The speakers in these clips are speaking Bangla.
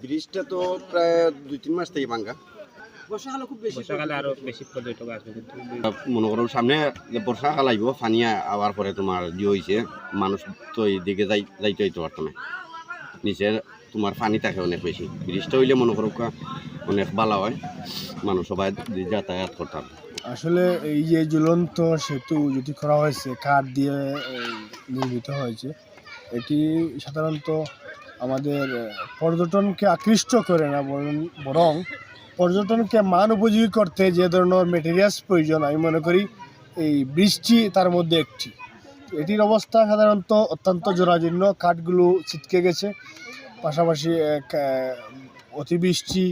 ব্রিজটা তো প্রায় 2-3 মাস থেকে ভাঙ্গা। বর্ষাকালে আরো বেশি পর্যটক আসবে, কিন্তু মনে করো সামনে যে বর্ষাকাল আইব, পানি আবার পরে তোমার হয়েছে, মানুষ তো এইদিকে যাইতে হইতে পারতো না। নিচে তোমার পানি থাকে অনেক বেশি। ব্রিজটা হইলে মনে করো অনেক ভালো হয়, মানুষ সবাই যাতায়াত করতাম। আসলে এই যে ঝুলন্ত সেতু যেটি করা হয়েছে, কাঠ দিয়ে নির্মিত হয়েছে, এটি সাধারণত আমাদের পর্যটনকে আকৃষ্ট করে না, বরং পর্যটনকে মান উপযোগী করতে যে ধরনের মেটেরিয়ালস প্রয়োজন, আমি মনে করি এই ব্রিজটি তার মধ্যে একটি। এটির অবস্থা সাধারণত অত্যন্ত জরাজীর্ণ, কাঠগুলো ছিটকে গেছে, পাশাপাশি অতিবৃষ্টি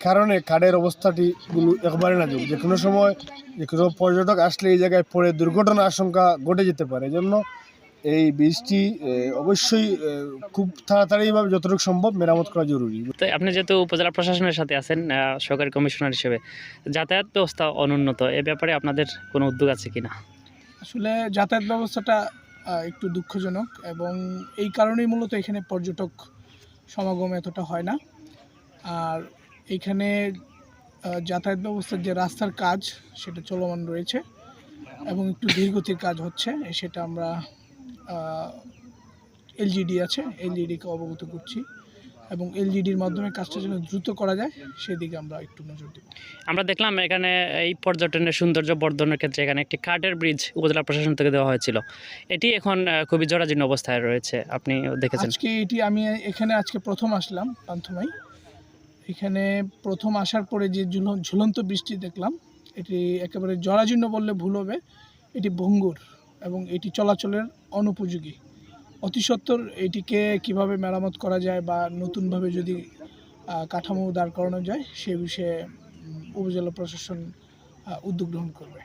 কারণে কাঠের অবস্থাটিগুলো একবারে নাজুক। যে কোনো সময় যে কোনো পর্যটক আসলে এই জায়গায় পড়ে দুর্ঘটনার আশঙ্কা ঘটে যেতে পারে। এজন্য এই ব্রিজটি অবশ্যই খুব তাড়াতাড়িভাবে যতটুকু সম্ভব মেরামত করা জরুরি। তো আপনি যেহেতু উপজেলা প্রশাসনের সাথে আছেন সহকারী কমিশনার হিসেবে, যাতায়াত ব্যবস্থা অনুন্নত, এ ব্যাপারে আপনাদের কোনো উদ্যোগ আছে কিনা? আসলে যাতায়াত ব্যবস্থাটা একটু দুঃখজনক, এবং এই কারণেই মূলত এখানে পর্যটক সমাগম এতটা হয় না। আর এইখানে যাতায়াত ব্যবস্থার যে রাস্তার কাজ সেটা চলমান রয়েছে এবং একটু ধীরগতির কাজ হচ্ছে, সেটা আমরা এলজিডি আছে, এলজিডিকে অবগত করছি, এবং এলজিডির মাধ্যমে কাজটা যেন দ্রুত করা যায় সেদিকে আমরা একটু নজর দেব। আমরা দেখলাম এখানে এই পর্যটনের সৌন্দর্য বর্ধনের ক্ষেত্রে এখানে একটি কাঠের ব্রিজ উপজেলা প্রশাসন থেকে দেওয়া হয়েছিল, এটি এখন খুবই জরাজীর্ণ অবস্থায় রয়েছে, আপনি দেখেছেন? আজকে এটি আমি এখানে আজকে প্রথম আসলাম পান্থমাই। এখানে প্রথম আসার পরে যে ঝুলন্ত বৃষ্টি দেখলাম, এটি একেবারে জরাজীর্ণ বললে ভুল হবে, এটি ভঙ্গুর এবং এটি চলাচলের অনুপযোগী। অতি সত্বর এটিকে কিভাবে মেরামত করা যায় বা নতুনভাবে যদি কাঠামো দাঁড় করানো যায় সে বিষয়ে উপজেলা প্রশাসন উদ্যোগ গ্রহণ করবে।